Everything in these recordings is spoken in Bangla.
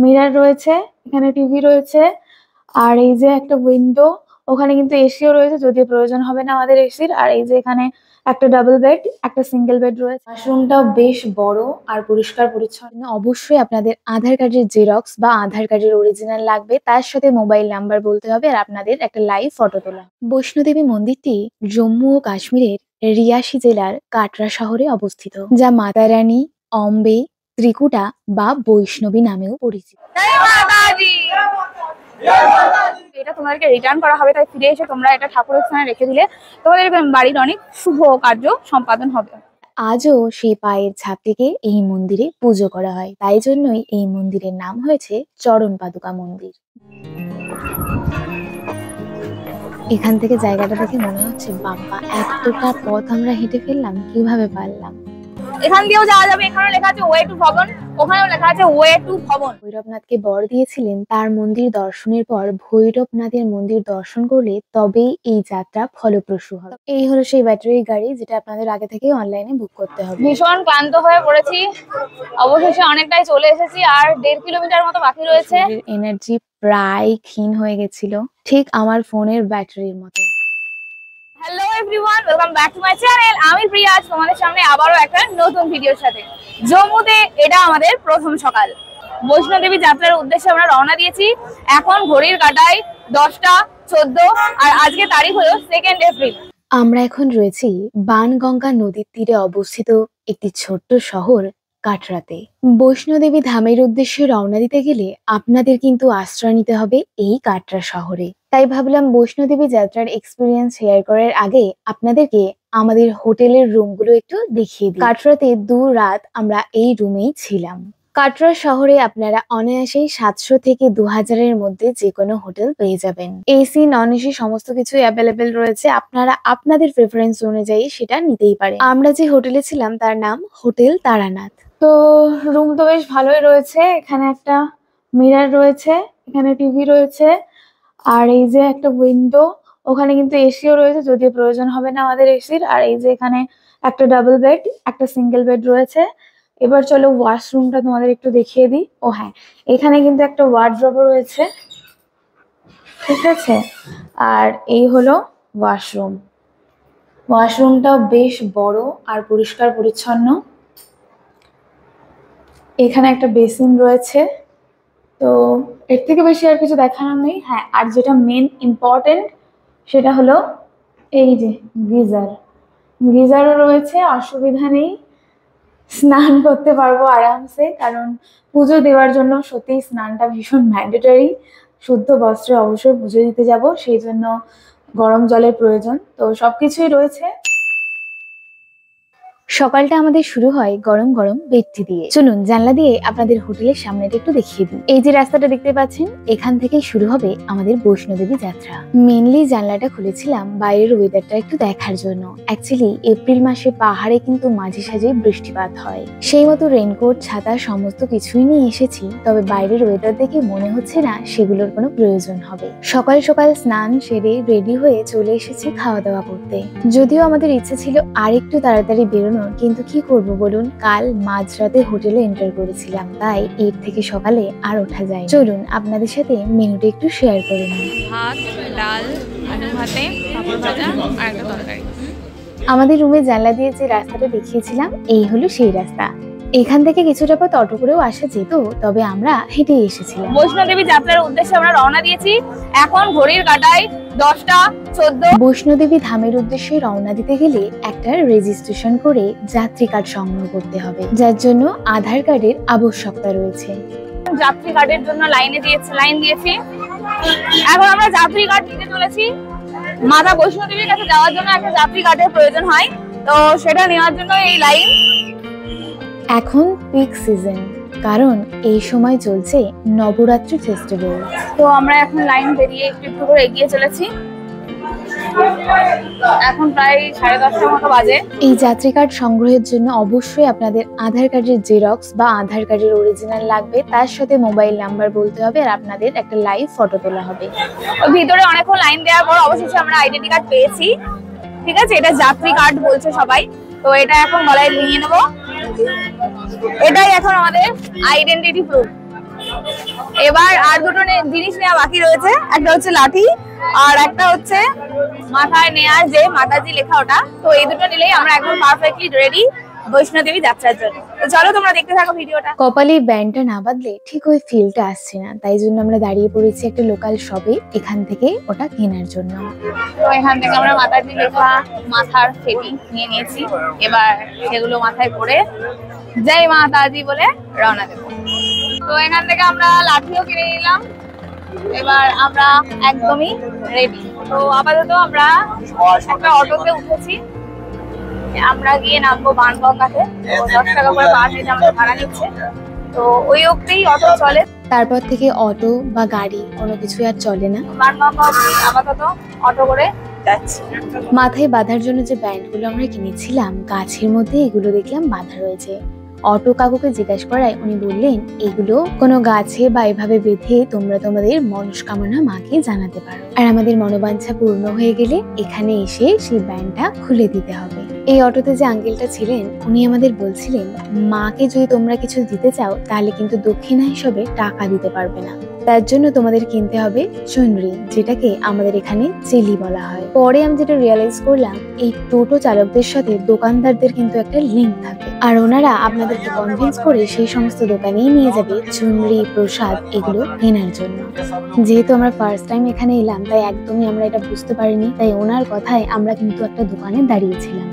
মিরর রয়েছে, এখানে টিভি রয়েছে, আর এই যে একটা উইন্ডো, ওখানে কিন্তু এসিও রয়েছে, যদিও প্রয়োজন হবে না আমাদের এসির। আর এই যে এখানে একটা ডাবল বেড, একটা সিঙ্গেল বেড রয়েছে। ওয়াশরুমটাও বেশ বড় আর পরিষ্কার পরিচ্ছন্ন। অবশ্যই আপনাদের আধার কার্ডের জেরক্স বা আধার কার্ডের অরিজিনাল লাগবে, তার সাথে মোবাইল নাম্বার বলতে হবে, আর আপনাদের একটা লাইভ ফটো তোলা। বৈষ্ণোদেবী মন্দিরটি জম্মু ও কাশ্মীরের রিয়াসি জেলার কাটরা শহরে অবস্থিত, যা মাতা রানী, অম্বে, ত্রিকুটা বা বৈষ্ণবী নামেও পরিচিত। এটা তোমাদেরকে রিটার্ন করা হবে, তাই ফিরে এসে তোমরা এটা ঠাকুরের স্থানে রেখে দিলে তোমাদের বাড়ির অনেক শুভ কার্য সম্পাদন হবে। আজও সেই পায়ের ছাপ থেকে এই মন্দিরে পুজো করা হয়, তাই জন্যই এই মন্দিরের নাম হয়েছে চরণ পাদুকা মন্দির। এখান থেকে জায়গাটা দেখে মনে হচ্ছে বাবা, এতটা পথ আমরা হেঁটে ফেললাম, কিভাবে পারলাম। এখান দিয়েও যাওয়া যাবে, এখানে লেখা আছে ওয়ে টু ভবন, ওখানেও লেখা আছে ওয়ে টু ভবন। ভৈরবনাথকে বর দিয়েছিলেন তার মন্দির দর্শনের পর ভৈরবনাথের মন্দির দর্শন করলে তবেই এই যাত্রা ফলপ্রসূ হবে। এই হলো সেই ব্যাটারি গাড়ি, যেটা আপনাদের আগে থেকেই অনলাইনে বুক করতে হবে। ভীষণ ক্লান্ত হয়ে পড়েছি, অবশেষে অনেকটাই চলে এসেছি, আর 1.5 কিলোমিটার মতো বাকি রয়েছে। এনার্জি প্রায় ক্ষীণ হয়ে গেছিল, ঠিক আমার ফোনের ব্যাটারির মতো। Hello everyone, welcome back to my channel. আমি প্রিয়া, আজ তোমাদের সামনে আবারও একটা নতুন ভিডিওর সাথে। জম্মুতে এটা আমাদের প্রথম সকাল। বৈষ্ণোদেবী যাত্রার উদ্দেশ্যে আমরা রওনা দিয়েছি। এখন ঘড়ির কাঁটায় 10টা 14, আর আজকে তারিখ হলো 2 এপ্রিল। আমরা এখন রয়েছি বানগঙ্গা নদীর তীরে অবস্থিত একটি ছোট্ট শহর কাটরাতে। বৈষ্ণোদেবী ধামের উদ্দেশ্যে রওনা দিতে গেলে আপনাদের কিন্তু আশ্রয় নিতে হবে এই কাটরা শহরে। তাই ভাবলাম বৈষ্ণোদেবী যাত্রার এক্সপিরিয়েন্স শেয়ার করার আগে আপনাদেরকে আমাদের হোটেলের রুমগুলো একটু দেখিয়ে দিই। কাটরাতে 2 রাত আমরা এই রুমেই ছিলাম। কাটরা শহরে আপনারা অনায়াসেই 700 থেকে 2000-এর মধ্যে যে কোনো হোটেল পেয়ে যাবেন। এসি, নন এসি সমস্ত কিছুই অ্যাভেলেবেল রয়েছে, আপনারা আপনাদের প্রেফারেন্স অনুযায়ী সেটা নিতেই পারেন। আমরা যে হোটেলে ছিলাম তার নাম হোটেল তারানাথ। তো রুম তো বেশ ভালোই রয়েছে, এখানে একটা মিরর রয়েছে, এখানে টিভি রয়েছে, আর এই যে একটা উইন্ডো, ওখানে কিন্তু এসিও রয়েছে, যদিও প্রয়োজন হবে না আমাদের এসির। আর এই যে এখানে একটা ডাবল বেড, একটা সিঙ্গেল বেড রয়েছে। এবার চলো ওয়াশরুমটা তোমাদের একটু দেখিয়ে দিই। ও হ্যাঁ, এখানে কিন্তু একটা ওয়ার্ডরোবও রয়েছে, ঠিক আছে। আর এই হলো ওয়াশরুম। ওয়াশরুমটাও বেশ বড় আর পরিষ্কার পরিচ্ছন্ন। এখানে একটা বেসিন রয়েছে, তো এর থেকে বেশি আর কিছু দেখানোর নেই। হ্যাঁ, আর যেটা মেন ইম্পর্টেন্ট সেটা হলো এই যে গিজার। গিজারও রয়েছে, অসুবিধা নেই, স্নান করতে পারবো আরামসে, কারণ পুজো দেওয়ার জন্য সত্যিই স্নানটা ভীষণ ম্যান্ডেটরি। শুদ্ধ বস্ত্রে অবশ্যই পুজো দিতে যাব, সেই জন্য গরম জলের প্রয়োজন। তো সবকিছুই রয়েছে। সকালটা আমাদের শুরু হয় গরম গরম বেডটি দিয়ে। চলুন জানলা দিয়ে আপনাদের হোটেলের সামনেটা একটু দেখিয়ে দিই। এই যে রাস্তাটা দেখতে পাচ্ছেন, এখান থেকেই শুরু হবে আমাদের বৈষ্ণোদেবী যাত্রা। মেনলি জানলাটা খুলেছিলাম বাইরের ওয়েদারটা একটু দেখার জন্য। অ্যাকচুয়ালি এপ্রিল মাসে পাহাড়ে কিন্তু মাঝে সাঝে বৃষ্টিপাত হয়, সেই মতো রেনকোট, ছাতা সমস্ত কিছুই নিয়ে এসেছি, তবে বাইরের ওয়েদার দেখে মনে হচ্ছে না সেগুলোর কোনো প্রয়োজন হবে। সকাল সকাল স্নান সেরে রেডি হয়ে চলে এসেছি খাওয়া দাওয়া করতে। যদিও আমাদের ইচ্ছে ছিল আর একটু তাড়াতাড়ি বেরোনো, কিন্তু কি করব বলুন, কাল মাঝরাতে হোটেলে এন্টার করেছিলাম, তাই এর থেকে সকালে আর ওঠা যায়। চলুন আপনাদের সাথে মেনুটা একটু শেয়ার করে নিই। ভাত, ডাল, আলু ভাতে, পাপড় ভাজা আর একটা তরকারি। আমাদের রুমে জানলা দিয়ে যে রাস্তাটা দেখিয়েছিলাম, এই হলো সেই রাস্তা। এখান থেকে কিছুটা পথ অটো করেও আসা যেত, তবে আমরা হেঁটে এসেছিলাম। বৈষ্ণোদেবী যাত্রার উদ্দেশ্যে আমরা রওনা দিয়েছি। এখন ঘড়ির কাঁটায় 10টা 14। বৈষ্ণোদেবী ধামের উদ্দেশ্যে রওনা দিতে গেলে একটা রেজিস্ট্রেশন করে যাত্রী কার্ড সংগ্রহ করতে হবে, যার জন্য আধার কার্ডের আবশ্যকতা রয়েছে। যাত্রী কার্ডের জন্য লাইন দিয়েছি। এখন আমরা যাত্রী কার্ড নিতে চলেছি। মাতা বৈষ্ণোদেবীর কাছে যাওয়ার জন্য একটা যাত্রী কার্ডের প্রয়োজন হয়, তো সেটা নেওয়ার জন্য এই লাইন। এখন পিক সিজন, কারণ এই সময় চলছে নবরাত্রি ফেস্টিভ্যাল। তো আমরা এখন লাইন পেরিয়ে একটু একটু করে এগিয়ে চলেছি। এখন প্রায় 10:30টার মতো বাজে। এই যাত্রী কার্ড সংগ্রহের জন্য অবশ্যই আপনাদের আধার কার্ডের জেরক্স বা আধার কার্ডের অরিজিনাল লাগবে, তার সাথে মোবাইল নাম্বার বলতে হবে, আর আপনাদের একটা লাইভ ফটো তোলা হবে। ভিতরে অনেকক্ষণ লাইন দেওয়ার পর অবশেষে আমরা আইডেন্টি কার্ড পেয়েছি। ঠিক আছে, এটা যাত্রী কার্ড বলছে সবাই, তো এটা এখন গলায় নিয়ে নেব। এটাই এখন আমাদের আইডেন্টিটি প্রুফ। এবার আর দুটো জিনিস নেওয়া বাকি রয়েছে, একটা হচ্ছে লাঠি আর একটা হচ্ছে মাথায় নেয়ার যে মাতাজি লেখা ওটা। তো এই দুটো নিলেই আমরা একদম পারফেক্টলি রেডি বৈষ্ণোদেবী যাত্রার জন্য। তো চলো তোমরা দেখতে থাকো ভিডিওটা। কপালে ব্যান্ডটা না বাঁধলে ঠিক ওই ফিলটা আসছে না, তাই জন্য আমরা দাঁড়িয়ে পড়েছি একটা লোকাল শপে এখান থেকে ওটা কেনার জন্য। তো এখান থেকে আমরা মাতাজি লেখা মাথার ফেটি নিয়ে নিয়েছি, এবার সেগুলো মাথায় পরে জয় মাতাজি বলে রওনা দেবো। তো এখান থেকে আমরা লাঠিও কিনে নিলাম, এবার আমরা একদমই রেডি। তো আপাতত আমরা একটা অটোতে উঠেছি, আমরা গিয়ে নামবো বানবগাতে। 10 টাকা করে পার হেড আমাদের ভাড়া নিচ্ছে, তো ওই অবধি অটো চলে। তারপর থেকে অটো বা গাড়ি কোনো কিছু আর চলে না, বানবগা অবধি আপাতত অটো করে যাচ্ছি। মাথায় বাঁধার জন্য যে ব্যান্ডগুলো আমরা কিনেছিলাম গাছের মধ্যে এগুলো দেখলাম বাঁধা রয়েছে। অটো কাকুকে জিজ্ঞাসা করায় উনি বললেন এগুলো কোনো গাছে বা এভাবে বেঁধে তোমরা তোমাদের মনস্কামনা মাকে জানাতে পারো, আর আমাদের মনোবাঞ্ছা পূর্ণ হয়ে গেলে এখানে এসে সেই ব্যান্ডটা খুলে দিতে হবে। এই অটোতে যে আঙ্কেলটা ছিলেন উনি আমাদের বলছিলেন মাকে যদি তোমরা কিছু দিতে চাও তাহলে কিন্তু দক্ষিণা হিসেবে টাকা দিতে পারবে না, তার জন্য তোমাদের কিনতে হবে চুনরি, যেটাকে আমাদের এখানে চেলি বলা হয়। পরে আমি যেটা রিয়েলাইজ করলাম এই টোটো চালকদের সাথে দোকানদারদের কিন্তু একটা লিঙ্ক থাকে, আর ওনারা আপনাদেরকে কনভিন্স করে সেই সমস্ত দোকানেই নিয়ে যাবে চুনরি প্রসাদ এগুলো কেনার জন্য। যেহেতু আমরা ফার্স্ট টাইম এখানে এলাম তাই একদমই আমরা এটা বুঝতে পারিনি, তাই ওনার কথায় আমরা কিন্তু একটা দোকানে দাঁড়িয়েছিলাম।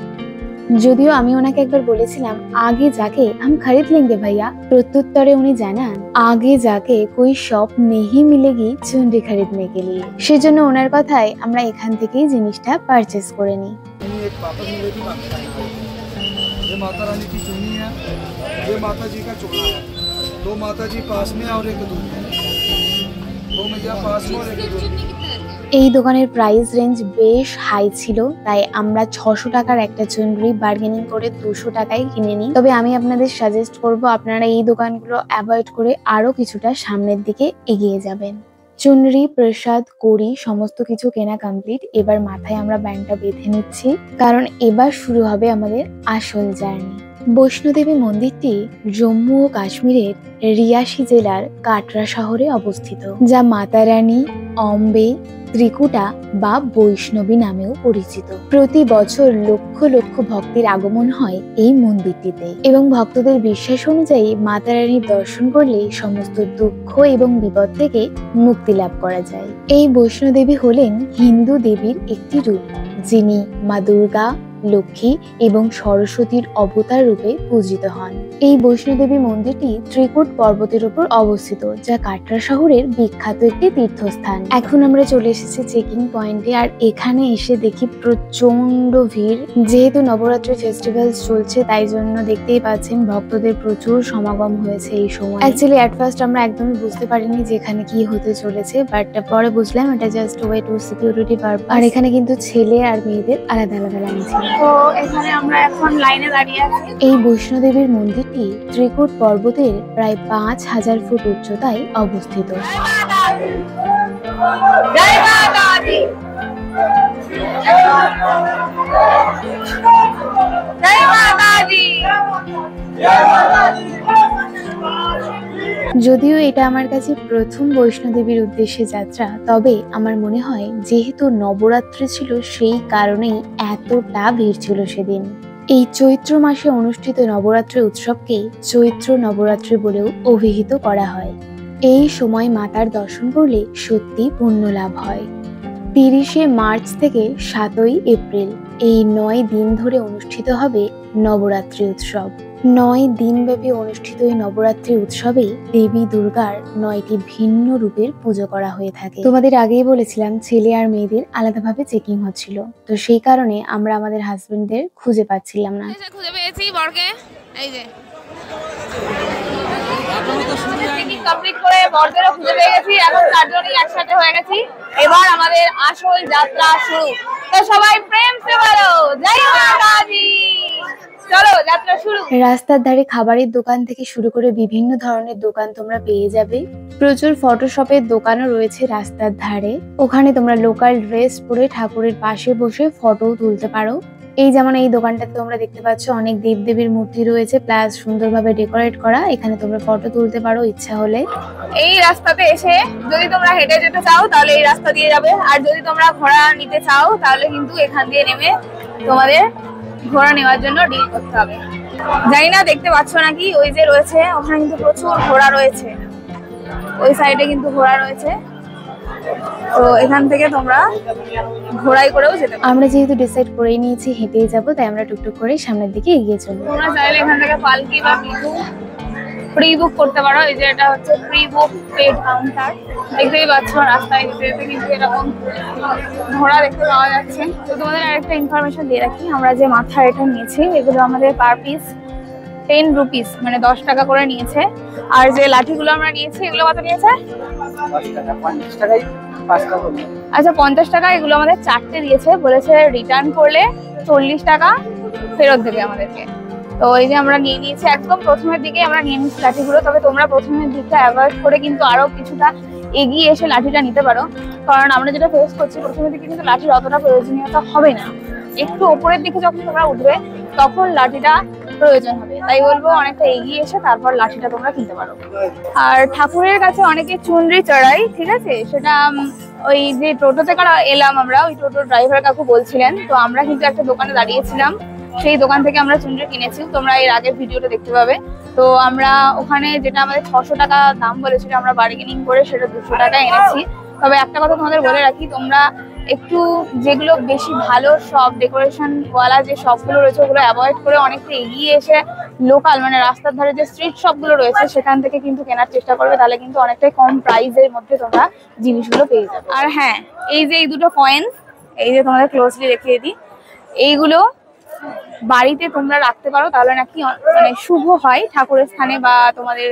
যদিও আমি ওনাকে একবার বলেছিলাম আগে যাকে हम खरीद लेंगे भैया, প্রত্যুত্তরে উনি জানান আগে যাকে कोई शॉप नहीं मिलेगी चुनरी खरीदने के लिए। সেজন্য ওনার কথায় আমরা এখান থেকেই জিনিসটা পারচেজ করে নিই। ये माता रानी की चुन्नी है, ये माता जी का चोला है। दो माता जी पास में और एक दूर में, दो मैया पास में और एक दूर में। এই দোকানের প্রাইস রেঞ্জ বেশ হাই ছিল, তাই আমরা 600 টাকার একটা চুনরি বার্গেনিং করে 200 টাকায় কিনে নিই। তবে আমি আপনাদের সাজেস্ট করব আপনারা এই দোকানগুলো অ্যাভয়েড করে আরো কিছুটা সামনের দিকে এগিয়ে যাবেন। চুনরি প্রসাদ করি সমস্ত কিছু কেনা কমপ্লিট, এবার মাথায় আমরা ব্যান্ডটা বেঁধে নিচ্ছি, কারণ এবার শুরু হবে আমাদের আসল জার্নি। বৈষ্ণোদেবী মন্দিরটি জম্মু ও কাশ্মীরের রিয়াসি জেলার কাটরা শহরে অবস্থিত, যা মাতা রানী, অম্বে, ত্রিকুটা বা বৈষ্ণবী নামেও পরিচিত। প্রতি বছর লক্ষ লক্ষ ভক্তের আগমন হয় এই মন্দিরটিতে, এবং ভক্তদের বিশ্বাস অনুযায়ী মাতা রানীর দর্শন করলে সমস্ত দুঃখ এবং বিপদ থেকে মুক্তি লাভ করা যায়। এই বৈষ্ণোদেবী হলেন হিন্দু দেবীর একটি রূপ, যিনি মা দুর্গা, লক্ষ্মী এবং সরস্বতীর অবতার রূপে পূজিত হন। এই বৈষ্ণোদেবী মন্দিরটি ত্রিকুট পর্বতের উপর অবস্থিত, যা কাটরা শহরের বিখ্যাত একটি তীর্থস্থান। এখন আমরা চলে এসেছি চেকিং পয়েন্টে, আর এখানে এসে দেখি প্রচন্ড ভিড়। যেহেতু নবরাত্রি ফেস্টিভ্যাল চলছে তাই জন্য দেখতেই পাচ্ছেন ভক্তদের প্রচুর সমাগম হয়েছে এই সময়। অ্যাকচুয়ালি এট ফার্স্ট আমরা একদমই বুঝতে পারিনি যে এখানে কি হতে চলেছে, বাট পরে বুঝলাম এটা just way to security purpose. আর এখানে কিন্তু ছেলে আর মেয়েদের আলাদা আলাদা লাইন ছিল। তো এখানে আমরা এখন লাইনে দাঁড়িয়ে আছি। এই বৈষ্ণোদেবীর মন্দিরটি ত্রিকুট পর্বতের প্রায় 5000 ফুট উচ্চতায় অবস্থিত। জয় মাতাজি, জয় মাতাজি। যদিও এটা আমার কাছে প্রথম বৈষ্ণোদেবীর উদ্দেশ্যে যাত্রা, তবে আমার মনে হয় যেহেতু নবরাত্রি ছিল সেই কারণেই এতটা ভিড় ছিল সেদিন। এই চৈত্র মাসে অনুষ্ঠিত নবরাত্রি উৎসবকে চৈত্র নবরাত্রি বলেও অভিহিত করা হয়। এই সময় মাতার দর্শন করলে সত্যি পুণ্য লাভ হয়। 30শে মার্চ থেকে 7ই এপ্রিল এই 9 দিন ধরে অনুষ্ঠিত হবে নবরাত্রি উৎসব। 9 দিনব্যাপী অনুষ্ঠিত এই নবরাত্রি উৎসবে দেবী দুর্গার 9টি ভিন্ন রূপের পুজো করা হয়ে থাকে। তোমাদের আগেই বলেছিলাম ছেলে আর মেয়েদের আলাদাভাবে চেকিং হচ্ছিল, তো সেই কারণে আমরা আমাদের হাজবেন্ডদের খুঁজে পাচ্ছিলাম না। খুঁজে পেয়েছি বরকে, এই যে চেকিং কমপ্লিট করে বরদেরও খুঁজে পেয়ে গেছি। এখন চারজনই একসাথে হয়ে গেছি, এবার আমাদের আসল যাত্রা শুরু। তো সবাই প্রেম সে বলো জয় মাতাজি। চলো যাত্রা শুরু। রাস্তার ধারে খাবারের দোকান থেকে শুরু করে বিভিন্ন ধরনের দোকান তোমরা পেয়ে যাবে। প্রচুর ফটোশপের দোকানও রয়েছে রাস্তার ধারে, ওখানে তোমরা লোকাল ড্রেস পরে ঠাকুরের পাশে বসে ফটো তুলতে পারো। এই যেমন এই দোকানটাতে তোমরা দেখতে পাচ্ছ অনেক দেবদেবীর মূর্তি রয়েছে, প্লাস সুন্দরভাবে ডেকোরেট করা। এখানে তোমরা ফটো তুলতে পারো ইচ্ছা হলে। এই রাস্তাতে এসে যদি তোমরা হেঁটে যেতে চাও তাহলে এই রাস্তা দিয়ে যাবে, আর যদি তোমরা ঘোড়া নিতে চাও তাহলে কিন্তু এখান দিয়ে নেমে তোমাদের ঘোড়া নেওয়ার জন্য ডিল করতে হবে। জানি না দেখতে পাচ্ছ নাকি, ওই যে রয়েছে ওখানে কিন্তু প্রচুর ঘোড়া রয়েছে, ওই সাইডে কিন্তু ঘোড়া রয়েছে। তো এখান থেকে তোমরা ঘোড়ায় করেও যেতে পারো। আমরা যেহেতু ডিসাইড করেই নিয়েছি হেঁটেই যাবো, তাই আমরা টুকটুক করে সামনের দিকে এগিয়ে চলবো। তোমরা চাইলে এখান থেকে পালকি বা প্রি বুক করতে পারো। এই যে এটা হচ্ছে প্রি বুক পেড কাউন্টার, দেখতেই পাচ্ছ রাস্তায় যেতে যেতে কিন্তু এরকম ঘোড়া দেখতে পাওয়া যাচ্ছে। তো তোমাদের আরেকটা ইনফরমেশন দিয়ে রাখি, আমরা যে মাথার এটা নিয়েছি এগুলো আমাদের পার পিস 10 রুপিস, মানে 10 টাকা করে নিয়েছে। আর যে লাঠিগুলো আমরা নিয়েছি এগুলো কত নিয়েছে? 50 টাকা। এগুলো আমাদের 4টে দিয়েছে, বলেছে রিটার্ন করলে 40 টাকা ফেরত দেবে আমাদেরকে। তো এই যে আমরা নিয়ে নিয়েছি, একদম প্রথমের দিকে আমরা নিয়ে নিচ্ছি লাঠিগুলো। তবে তোমরা প্রথমের দিকটা অ্যাভয়েড করে কিন্তু আরো কিছুটা এগিয়ে এসে লাঠিটা নিতে পারো, কারণ আমরা যেটা ফেস করছি প্রথমের দিকে কিন্তু লাঠির অতটা প্রয়োজনীয়তা হবে না। একটু ওপরের দিকে যখন তোমরা উঠবে তখন লাঠিটা প্রয়োজন হবে, তাই বলবো অনেকটা এগিয়ে এসে তারপর লাঠিটা তোমরা কিনতে পারো। আর ঠাকুরের কাছে অনেকে চুনরি চড়াই, ঠিক আছে, সেটা ওই যে টোটোতে করা এলাম আমরা, ওই টোটো ড্রাইভার কাকু বলছিলেন। তো আমরা কিন্তু একটা দোকানে দাঁড়িয়েছিলাম, সেই দোকান থেকে আমরা চুনরি কিনেছি, তোমরা এর আগের ভিডিওটা দেখতে পাবে। তো আমরা ওখানে যেটা আমাদের 600 টাকা দাম বলেছিল, আমরা বার্গেনিং করে সেটা 200 টাকা এনেছি। তবে একটা কথা তোমাদের বলে রাখি, তোমরা একটু যেগুলো বেশি ভালো সব ডেকোরেশন ওয়ালা যে শপগুলো রয়েছে ওগুলো অ্যাভয়েড করে অনেকটা এগিয়ে এসে লোকাল মানে রাস্তার ধারে যে স্ট্রিট শপগুলো রয়েছে সেখান থেকে কিন্তু কেনার চেষ্টা করবে, তাহলে কিন্তু অনেকটাই কম প্রাইসের মধ্যে তোমরা জিনিসগুলো পেয়ে যাবে। আর হ্যাঁ, এই যে এই দুটো কয়েন্স, এই যে তোমাদের ক্লোজলি দেখিয়ে দিই, এইগুলো বাড়িতে তোমরা রাখতে পারো, তাহলে নাকি মানে শুভ হয় ঠাকুরের স্থানে বা তোমাদের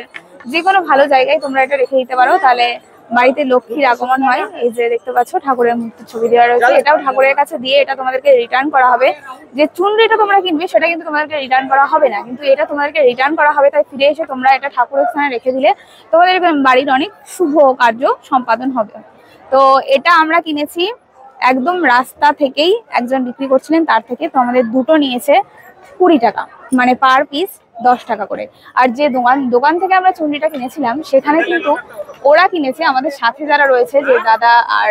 যে কোনো ভালো জায়গায় তোমরা এটা রেখে দিতে পারো, তাহলে বাড়িতে লক্ষ্মীর আগমন হয়। এই যে দেখতে পাচ্ছ ঠাকুরের মূর্তির ছবি দেওয়া রয়েছে, এটাও ঠাকুরের কাছে দিয়ে এটা তোমাদেরকে রিটার্ন করা হবে। যে চুনরিটা তোমরা কিনবে সেটা কিন্তু তোমাদেরকে রিটার্ন করা হবে না, কিন্তু এটা তোমাদেরকে রিটার্ন করা হবে। তাই ফিরে এসে তোমরা এটা ঠাকুরের স্থানে রেখে দিলে তোমাদের বাড়ির অনেক শুভ কার্য সম্পাদন হবে। তো এটা আমরা কিনেছি একদম রাস্তা থেকেই, একজন বিক্রি করছিলেন তার থেকে। তো আমাদের দুটো নিয়েছে 20 টাকা, মানে পার পিস 10 টাকা করে। আর যে দোকান থেকে আমরা চুনরিটা কিনেছিলাম সেখানে কিন্তু ওরা কিনেছে, আমাদের সাথে যারা রয়েছে, যে দাদা আর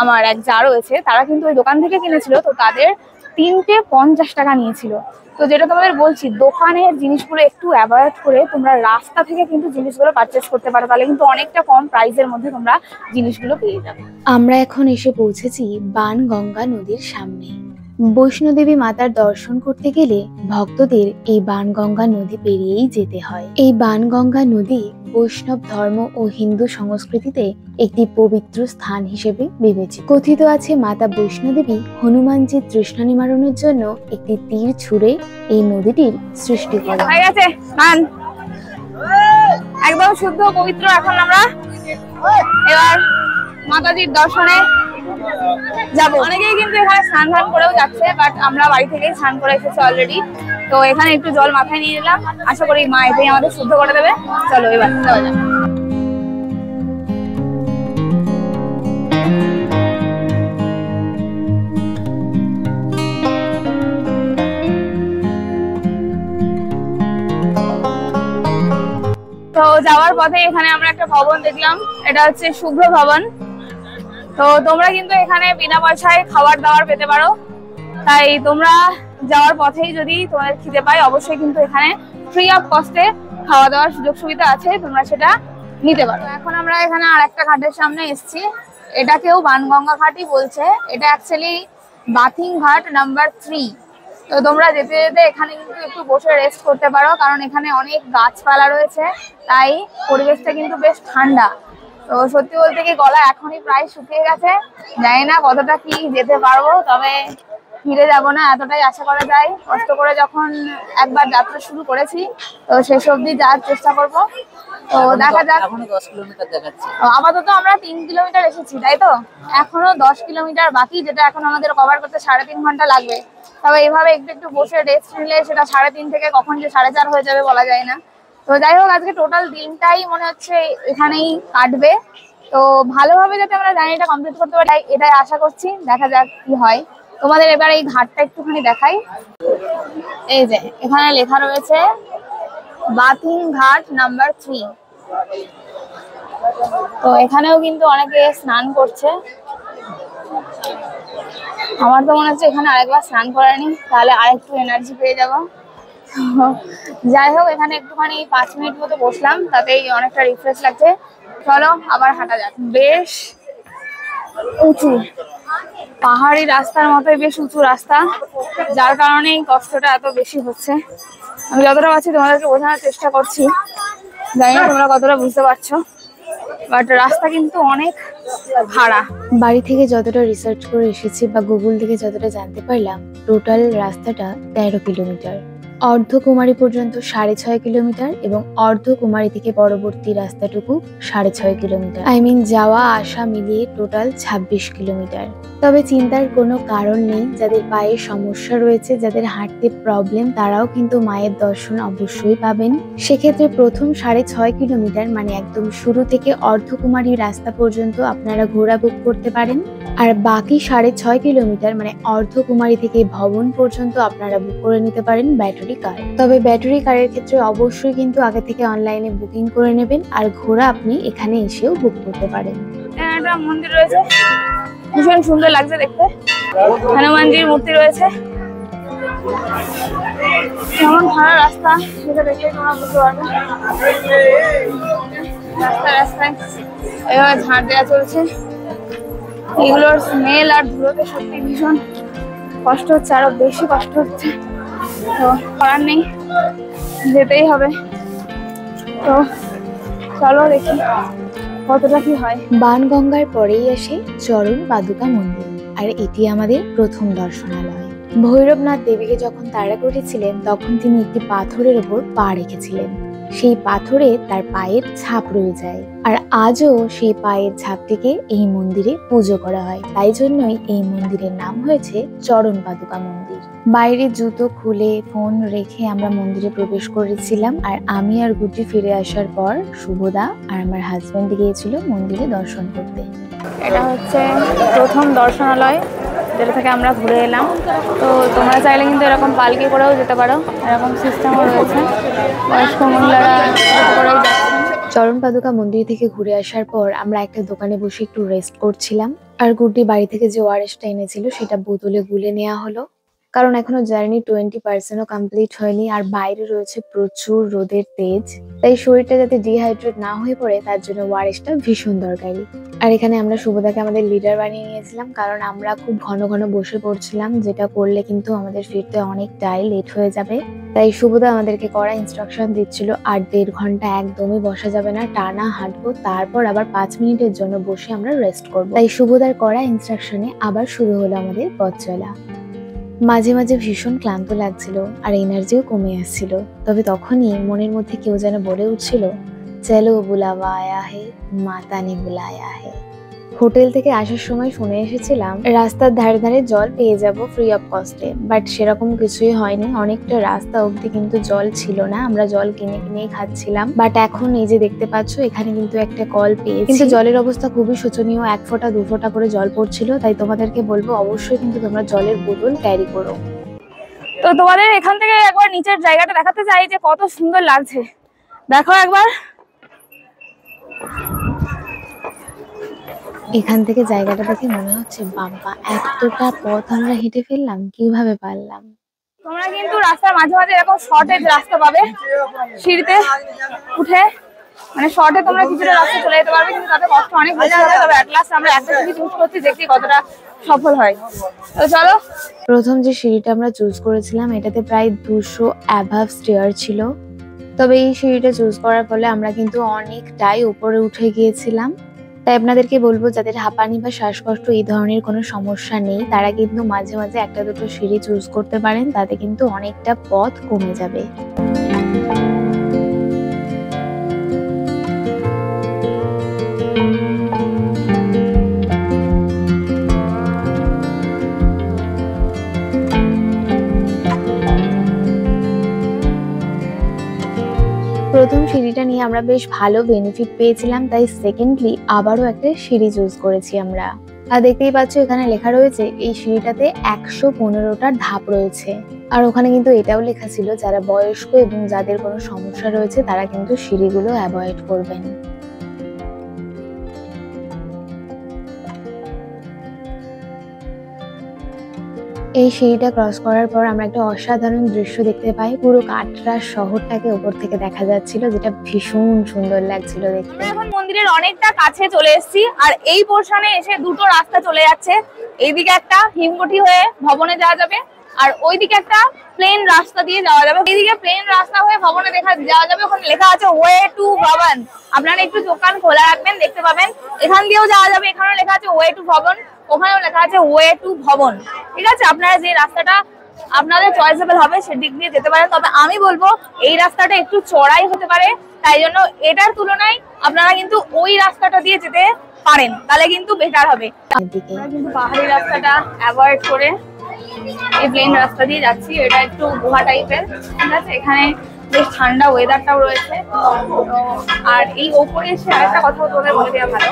আমার এক যা রয়েছে, তারা কিন্তু ওই দোকান থেকে কিনেছিল। তো তাদের 3টে 50 টাকা নিয়েছিল। তো যেটা তোমাদের বলছি, দোকানের জিনিসগুলো একটু অ্যাভয়েড করে তোমরা রাস্তা থেকে কিন্তু জিনিসগুলো পারচেস করতে পারো, তাহলে কিন্তু অনেকটা কম প্রাইসের মধ্যে তোমরা জিনিসগুলো পেয়ে যাবে। আমরা এখন এসে পৌঁছেছি বাণগঙ্গা নদীর সামনে। বৈষ্ণোদেবী মাতার দর্শন করতে গেলে ভক্তদের এই বাণগঙ্গা নদী পেরিয়েই যেতে হয়। এই বাণগঙ্গা নদী বৈষ্ণব ধর্ম ও হিন্দু সংস্কৃতিতে একটি পবিত্র স্থান হিসেবে বিবেচিত। কথিত আছে মাতা বৈষ্ণোদেবী হনুমানজির তৃষ্ণা নিবারণের জন্য একটি তীর ছুঁড়ে এই নদীটির সৃষ্টি করেন। হয়ে গেছে স্নান, একদম শুদ্ধ পবিত্র। এখন আমরা এবার মাতাজির দর্শনে যাবো। অনেকেই কিন্তু এখানে স্নান ধান করেও যাচ্ছে, বাট আমরা বাড়ি থেকেই স্নান করে এসেছি অলরেডি। তো এখানে একটু জল মাথায় নিয়ে নিলাম, আশা করি মা এটাই আমাদের শুদ্ধ করে দেবে। চলো এবার যাওয়া যাক। তো যাওয়ার পথে এখানে আমরা একটা ভবন দেখলাম, এটা হচ্ছে শুভ্র ভবন। তো তোমরা কিন্তু এখানে বিনা পয়সায় খাবার দাবার পেতে পারো, তাই তোমরা যাওয়ার পথেই যদি তোমাদের খিদে পায় অবশ্যই কিন্তু এখানে ফ্রি অফ কস্টে খাওয়া দাওয়ার সুযোগ সুবিধা আছে, তোমরা সেটা নিতে পারো। এখন আমরা এখানে আর একটা ঘাটের সামনে এসেছি, এটাকেও বাণগঙ্গা ঘাটই বলছে। এটা অ্যাকচুয়ালি বাথিং ঘাট নাম্বার 3। তো তোমরা যেতে যেতে এখানে কিন্তু একটু বসে রেস্ট করতে পারো, কারণ এখানে অনেক গাছপালা রয়েছে, তাই পরিবেশটা কিন্তু বেশ ঠান্ডা। তো সত্যি বলতে কি গলা এখনই প্রায় শুকিয়ে গেছে, জানি না কতটা কি যেতে পারবো, তবে ফিরে যাব না এতটাই আশা করা যায়। কষ্ট করে যখন একবার যাত্রা শুরু করেছি তো শেষ অবধি যাওয়ার চেষ্টা করব। তো দেখা যাক। এখনো 10 কিলোমিটার দেখাচ্ছে। আপাতত আমরা 3 কিলোমিটার এসেছি, তাই তো এখনো 10 কিলোমিটার বাকি, যেটা এখন আমাদের কভার করতে 3.5 ঘন্টা লাগবে। তবে এইভাবে একটু একটু বসে রেস্ট নিলে সেটা 3.5 থেকে কখন যে 4.5 হয়ে যাবে বলা যায় না। তো যাই হোক, আজকে টোটাল দিনটাই মনে হচ্ছে এখানেই কাটবে। তো ভালোভাবে যাতে আমরা জার্নিটা কমপ্লিট করতে পারি এটাই আশা করছি, দেখা যাক কি হয়। তোমাদের এবার এই ঘাটটা একটুখানি দেখাই। এই যে এখানে লেখা রয়েছে বাথিং ঘাট নাম্বার 3। তো এখানেও কিন্তু অনেকে স্নান করছে। আমার তো মনে হচ্ছে এখানে আরেকবার স্নান করে নি, তাহলে আরেকটু এনার্জি পেয়ে যাবো। যাই হোক, এখানে একটুখানি 5 মিনিট মতো বসলাম, তাতেই অনেকটা রিফ্রেশ লাগছে। চলো আবার হাঁটা যাক। বেশ উঁচু পাহাড়ি রাস্তার মতোই বেশ উঁচু রাস্তা, যার কারণে এই কষ্টটা এত বেশি হচ্ছে। আমি যতটা পারছি তোমাদেরকে বোঝানোর চেষ্টা করছি, জানি না তোমরা কতটা বুঝতে পারছো, বাট রাস্তা কিন্তু অনেক খাড়া। বাড়ি থেকে যতটা রিসার্চ করে এসেছি বা গুগল থেকে যতটা জানতে পারলাম, টোটাল রাস্তাটা 13 কিলোমিটার। অর্ধকুমারী পর্যন্ত 6.5 কিলোমিটার এবং অর্ধকুমারী থেকে পরবর্তী রাস্তাটুকু 6.5 কিলোমিটার। যাওয়া আসা মিলিয়ে টোটাল 26 কিলোমিটার। তবে চিন্তার কোনো কারণ নেই, যাদের পায়ে সমস্যা রয়েছে, যাদের হাঁটতে প্রবলেম, তারাও কিন্তু মায়ের দর্শন অবশ্যই পাবেন। সেক্ষেত্রে প্রথম 6.5 কিলোমিটার মানে একদম শুরু থেকে অর্ধকুমারী রাস্তা পর্যন্ত আপনারা ঘোড়া বুক করতে পারেন, আর বাকি 6.5 কিলোমিটার মানে অর্ধকুমারী থেকে ভবন পর্যন্ত আপনারা বুক করে নিতে পারেন ব্যাটারি কার। তবে ব্যাটারি কারের ক্ষেত্রে অবশ্যই কিন্তু আগে থেকে অনলাইনে বুকিং করে নেবেন, আর ঘোড়া আপনি এখানে এসেও বুক করতে পারেন। একটা মন্দির রয়েছে, ভীষণ সুন্দর লাগছে দেখতে। হনুমানজির মূর্তি রয়েছে। কেমন ভালো রাস্তা সেটা দেখলে তোমরা বুঝতে পারবে। রাস্তায় এভাবে ঝাড় দেওয়া চলছে। এগুলোর স্মেল আর ধুলোতে সত্যি ভীষণ কষ্ট হচ্ছে, আরো বেশি কষ্ট হচ্ছে। তো করার নেই, যেতেই হবে। তো চলো দেখি কতটা কি হয়। বাণগঙ্গার পরেই আসে চরণ পাদুকা মন্দির, আর এটি আমাদের প্রথম দর্শনালয়। ভৈরবনাথ দেবীকে যখন তাড়া করেছিলেন, তখন তিনি একটি পাথরের উপর পা রেখেছিলেন। সেই পাথরে তার পায়ের ছাপ রয়ে যায়, আর আজও সেই পায়ের ছাপটিকে এই মন্দিরে পুজো করা হয়। তাই জন্যই এই মন্দিরের নাম হয়েছে চরণ পাদুকা মন্দির। বাইরে জুতো খুলে ফোন রেখে আমরা মন্দিরে প্রবেশ করেছিলাম, আর আমি আর গুটি ফিরে আসার পর শুভদা আর আমার হাজবেন্ড গিয়েছিল মন্দিরে দর্শন করতে। এটা হচ্ছে প্রথম দর্শনালয় যেটা থেকে আমরা ঘুরে এলাম। তো তোমরা চাইলে কিন্তু এরকম পালকি করেও যেতে পারো, এরকম সিস্টেমও রয়েছে। বয়স্ক মহিলারা করেই যাচ্ছেন। চরণ পাদুকা মন্দির থেকে ঘুরে আসার পর আমরা একটা দোকানে বসে একটু রেস্ট করছিলাম, আর গুড্ডি বাড়ি থেকে যে ওআরএসটা এনেছিল সেটা বোতলে গুলে নেওয়া হলো, কারণ এখনো জার্নি 20%ও কমপ্লিট হয়নি, আর বাইরে রয়েছে প্রচুর রোদের তেজ। তাই শরীরটা যাতে ডিহাইড্রেট না হয়ে পড়ে তার জন্য ওআরএসটা ভীষণ দরকারি। আর এখানে আমরা শুভদাকে আমাদের লিডার বানিয়ে নিয়েছিলাম, কারণ আমরা খুব ঘন ঘন বসে পড়ছিলাম, যেটা করলে কিন্তু আমাদের ফিরতে অনেকটাই লেট হয়ে যাবে। তাই শুভদা আমাদেরকে কড়া ইনস্ট্রাকশন দিচ্ছিল, আর 1.5 ঘন্টা একদমই বসা যাবে না, টানা হাঁটবো, তারপর আবার 5 মিনিটের জন্য বসে আমরা রেস্ট করবো। তাই শুভদার কড়া ইনস্ট্রাকশনে আবার শুরু হলো আমাদের পথ চলা। মাঝে মাঝে ভীষণ ক্লান্ত লাগছিল আর এনার্জিও কমে আসছিল, তবে তখনই মনের মধ্যে কেউ যেন বলে উঠছিল, চলো বুলাওয়া আয়া হে, মাতা নে বুলায়া হে। হোটেল থেকে আসার সময় শুনে এসেছিলাম রাস্তার ধারে ধারে জল পেয়ে যাব ফ্রি অফ কস্টে, বাট সেরকম কিছুই হয়নি। অনেকটা রাস্তা অবধি কিন্তু জল ছিল না, আমরা জল কিনে কিনেই খাচ্ছিলাম। বাট এখন এই যে দেখতে পাচ্ছ এখানে কিন্তু একটা কল পেয়েছি, কিন্তু জলের অবস্থা খুবই শোচনীয়, 1 ফোঁটা 2 ফোঁটা করে জল পড়ছিল। তাই তোমাদেরকে বলবো অবশ্যই কিন্তু তোমরা জলের বোতল ক্যারি করো। তো তোমাদের এখান থেকে একবার নিচের জায়গাটা দেখাতে চাই যে কত সুন্দর লাগছে, দেখো একবার। এখান থেকে জায়গাটা দেখে মনে হচ্ছে বাবা এতটা পথ আমরা হেঁটে ফেললাম, কিভাবে পারলাম। তোমরা কিন্তু রাস্তার মাঝে মাঝে এরকম শর্টেজ রাস্তা পাবে, সিঁড়িতে উঠে মানে শর্টে তোমরা কিছুটা রাস্তা চলে যেতে পারবে, কিন্তু তাতে কষ্ট অনেক বেশি হবে। তবে অ্যাট লাস্ট আমরা একটা সিঁড়ি চুজ করছি, দেখি কতটা সফল হয়। তো চলো। প্রথম যে সিঁড়িটা আমরা চুজ করেছিলাম এটাতে প্রায় 200 অ্যাভাব স্টেয়ার ছিল, তবে এই সিঁড়িটা চুজ করার ফলে আমরা কিন্তু অনেকটাই উপরে উঠে গিয়েছিলাম। তাই আপনাদেরকে বলবো যাদের হাঁপানি বা শ্বাসকষ্ট এই ধরনের কোনো সমস্যা নেই, তারা কিন্তু মাঝে মাঝে 1-2 সিঁড়ি চুজ করতে পারেন, তাতে কিন্তু অনেকটা পথ কমে যাবে। প্রথম সিঁড়িটা নিয়ে আমরা বেশ ভালো বেনিফিট পেয়েছিলাম, তাই সেকেন্ডলি আবারও একটা সিঁড়ি চুজ করেছি আমরা। আর দেখতেই পাচ্ছ এখানে লেখা রয়েছে এই সিঁড়িটাতে 115টা ধাপ রয়েছে। আর ওখানে কিন্তু এটাও লেখা ছিল যারা বয়স্ক এবং যাদের কোনো সমস্যা রয়েছে তারা কিন্তু সিঁড়িগুলো অ্যাভয়েড করবেন। এই সিঁড়িটা ক্রস করার পর আমরা একটা অসাধারণ দৃশ্য দেখতে পাই। পুরো কাটরা শহরটাকে উপর থেকে দেখা যাচ্ছিল, যেটা ভীষণ সুন্দর লাগছিল দেখতে। এখন মন্দিরের অনেকটা কাছে চলে এসেছি, আর এই পোর্শনে এসে দুটো রাস্তা চলে যাচ্ছে। এইদিকে একটা হিমঘটি হয়ে ভবনে যাওয়া যাবে, আর ওইদিকে একটা প্লেন রাস্তা দিয়ে যাওয়া যাবে। এইদিকে প্লেন রাস্তা হয়ে ভবনে যাওয়া যাবে, ওখানে লেখা আছে ওয়ে টু ভবন। আপনারা একটু দোকান খোলা রাখবেন, দেখতে পাবেন। এখান দিয়েও যাওয়া যাবে, এখানেও লেখা আছে ওয়ে টু ভবন, ওখানেও লেখা আছে ওয়ে টু ভবন। ঠিক আছে, আপনারা যে রাস্তাটা আপনাদের চয়েসেবল হবে সেদিক দিয়ে যেতে পারেন। তবে আমি বলবো এই রাস্তাটা একটু চড়াই হতে পারে, তাই জন্য এটার তুলনায় আপনারা কিন্তু ওই রাস্তাটা দিয়ে যেতে পারেন, তাহলে কিন্তু বেটার হবে। আমরা কিন্তু পাহাড়ি রাস্তাটা অ্যাভয়েড করে এই প্লেন রাস্তা দিয়ে যাচ্ছি। এটা একটু গুহা টাইপের, ঠিক আছে। এখানে বেশ ঠান্ডা ওয়েদারটাও রয়েছে। আর এই ওপরে এসে আরেকটা কথা তোদের বলে দেওয়া ভালো,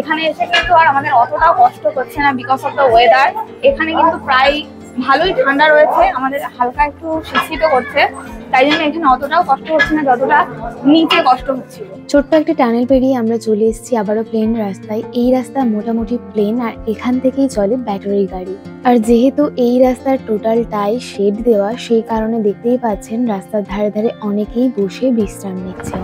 এখানে এসে কিন্তু আর আমাদের অতটাও কষ্ট হচ্ছে না বিকজ অফ দ্য ওয়েদার। এখানে কিন্তু প্রায় ভালোই ঠান্ডা রয়েছে, আমাদের হালকা একটু শীত করছে, তাই জন্য এখানে অতটাও কষ্ট হচ্ছে না যতটা নিচে কষ্ট হচ্ছিল। ছোট্ট একটা টানেল পেরিয়ে আমরা চলে এসেছি আবারও প্লেন রাস্তায়। এই রাস্তা মোটামুটি প্লেন, আর এখান থেকেই চলে ব্যাটারি গাড়ি। আর যেহেতু এই রাস্তার টোটালটাই শেড দেওয়া, সেই কারণে দেখতেই পাচ্ছেন রাস্তার ধারে ধারে অনেকেই বসে বিশ্রাম নিচ্ছেন।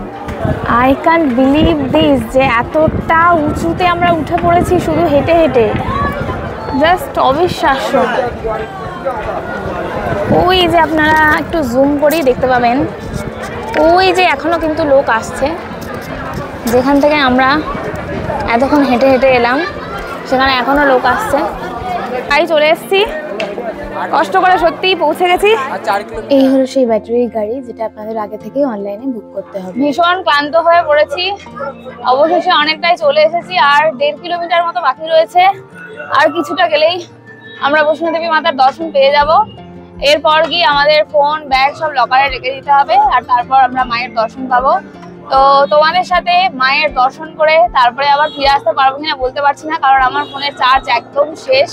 আই ক্যান্ট বিলিভ দিস, যে এতটা উঁচুতে আমরা উঠে পড়েছি শুধু হেঁটে হেঁটে, জাস্ট অবিশ্বাস্য। ওই যে আপনারা একটু জুম করেই দেখতে পাবেন, ওই যে এখনো কিন্তু লোক আসছে, যেখান থেকে আমরা এতক্ষণ হেঁটে হেঁটে এলাম সেখানে এখনো লোক আসছে। তাই চলে এসেছি, কষ্ট করে সত্যিই পৌঁছে গেছি। এই হলো সেই ব্যাটারি গাড়ি যেটা আপনাদের আগে থেকে অনলাইনে বুক করতে হবে। ভীষণ ক্লান্ত হয়ে পড়েছি, অবশেষে অনেকটাই চলে এসেছি। আর 1.5 কিলোমিটার মতো বাকি রয়েছে, আর কিছুটা গেলেই আমরা বৈষ্ণো দেবী মাতার দর্শন পেয়ে যাব। এরপর গিয়ে আমাদের ফোন ব্যাগ সব লকারে রেখে দিতে হবে, আর তারপর আমরা মায়ের দর্শন পাবো। তো তোমাদের সাথে মায়ের দর্শন করে তারপরে আবার ফিরে আসতে পারবো কিনা বলতে পারছি না, কারণ আমার ফোনের চার্জ একদম শেষ।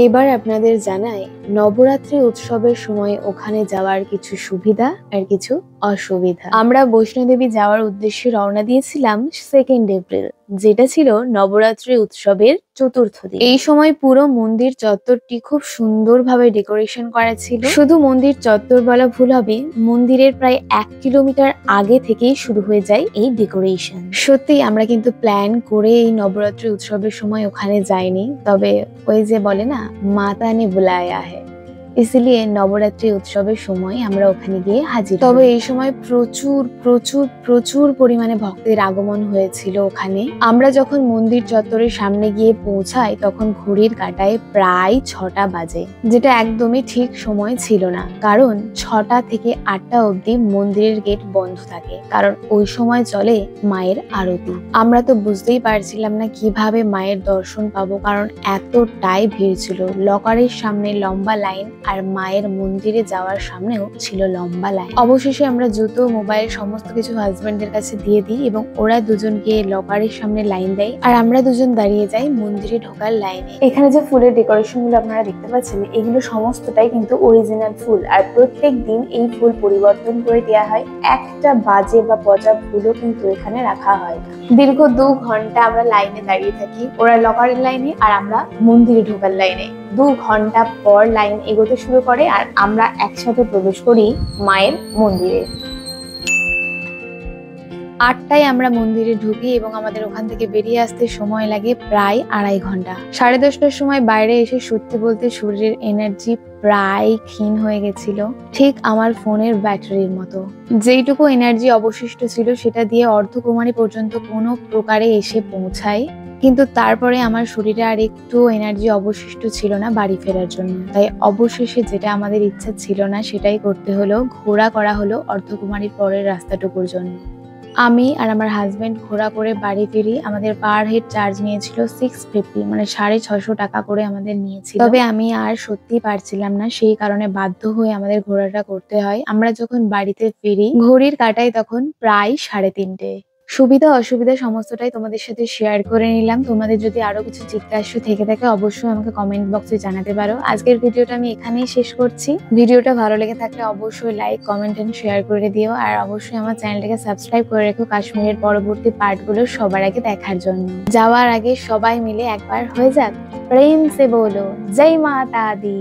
এবার আপনাদের জানাই নবরাত্রি উৎসবের সময় ওখানে যাওয়ার কিছু সুবিধা আর কিছু অসুবিধা। আমরা বৈষ্ণো দেবী যাওয়ার উদ্দেশ্যে রওনা দিয়েছিলাম 2 এপ্রিল, যেটা ছিল নবরাত্রি উৎসবের চতুর্থ দিন। এই সময় পুরো মন্দির চত্বরটি খুব সুন্দরভাবে ডেকোরেশন করা ছিল। শুধু মন্দির চত্বর বলা ভুল হবে, মন্দিরের প্রায় 1 কিলোমিটার আগে থেকেই শুরু হয়ে যায় এই ডেকোরেশন। সত্যি আমরা কিন্তু প্ল্যান করে এই নবরাত্রি উৎসবের সময় ওখানে যাইনি, তবে ওই যে বলে না মাতা নে বুলায়া হ্যায়, इसलिए নবরাত্রি উৎসবের সময় আমরা ওখানে গিয়ে হাজির। তবে এই সময় প্রচুর প্রচুর প্রচুর পরিমাণে ভক্তের আগমন হয়েছিল ওখানে। আমরা যখন মন্দির চত্বরের সামনে গিয়ে পৌঁছাই তখন ঘড়ির কাঁটায় প্রায় 6টা বাজে, যেটা একদমই ঠিক সময় ছিল না, কারণ 6টা থেকে 8টা অবধি মন্দিরের গেট বন্ধ থাকে, কারণ ওই সময় চলে মায়ের আরতি। আমরা তো বুঝতেই পারছিলাম না কিভাবে মায়ের দর্শন পাবো, কারণ এতটাই ভিড় ছিল। লকারের সামনে লম্বা লাইন, আর মায়ের মন্দিরে যাওয়ার সামনেও ছিল লম্বা লাইন। অবশেষে আমরা জুতো, মোবাইল সমস্ত কিছু হাজবেন্ডের কাছে দিয়ে দিই এবং ওরা দুজন গিয়ে লকারের সামনে লাইন দেয়, আর আমরা দুজন দাঁড়িয়ে যাই মন্দিরে ঢোকার লাইনে। এখানে যে ফুলের ডেকোরেশন গুলো আপনারা দেখতে পাচ্ছেন, এগুলো সমস্তটাই কিন্তু অরিজিনাল ফুল, আর প্রত্যেক দিন এই ফুল পরিবর্তন করে দেওয়া হয়। একটা বাজে বা পচা ফুলও কিন্তু এখানে রাখা হয়। দীর্ঘ 2 ঘন্টা আমরা লাইনে দাঁড়িয়ে থাকি, ওরা লকারের লাইনে আর আমরা মন্দিরে ঢোকার লাইনে। 2 ঘন্টা পর লাইন এগোতে শুরু করে, আর আমরা একসাথে প্রবেশ করি মায়ের মন্দিরে। 8টায় আমরা মন্দিরে ঢুকি এবং আমাদের ওখান থেকে বেরিয়ে আসতে সময় লাগে প্রায় 2.5 ঘন্টা। 10:30টার সময় বাইরে এসে সত্যি বলতে শরীরের এনার্জি প্রায় ক্ষীণ হয়ে গেছিল, ঠিক আমার ফোনের ব্যাটারির মতো। যেইটুকু এনার্জি অবশিষ্ট ছিল সেটা দিয়ে অর্ধকুমারী পর্যন্ত কোনো প্রকারে এসে পৌঁছাই, কিন্তু তারপরে আমার শরীরে আর একটু এনার্জি অবশিষ্ট ছিল না বাড়ি ফেরার জন্য। তাই অবশেষে যেটা আমাদের ইচ্ছা ছিল না সেটাই করতে হলো, ঘোড়া করা হলো অর্ধকুমারীর পরের রাস্তাটুকুর জন্য। আমি আর আমার হাজবেন্ড ঘোড়া করে বাড়ি ফিরি। আমাদের পার হেড চার্জ নিয়েছিল 650, মানে 650 টাকা করে আমাদের নিয়েছিল। তবে আমি আর সত্যি পারছিলাম না, সেই কারণে বাধ্য হয়ে আমাদের ঘোড়াটা করতে হয়। আমরা যখন বাড়িতে ফিরি ঘড়ির কাঁটায় তখন প্রায় 3:30। সুবিধা অসুবিধা সমস্তটাই তোমাদের সাথে শেয়ার করে নিলাম। তোমাদের যদি আরো কিছু জিজ্ঞাসা থেকে থাকে অবশ্যই আমাকে কমেন্ট বক্সে জানাতে পারো। আজকের ভিডিওটা আমি এখানেই শেষ করছি। ভিডিওটা ভালো লেগে থাকলে অবশ্যই লাইক, কমেন্ট এন্ড শেয়ার করে দিও। আর অবশ্যই আমার চ্যানেলটাকে সাবস্ক্রাইব করে রেখো কাশ্মীরের পরবর্তী পার্টগুলো সবার আগে দেখার জন্য। যাওয়ার আগে সবাই মিলে একবার হয়ে যাক প্রেম সে বলো জয় মাতা দি।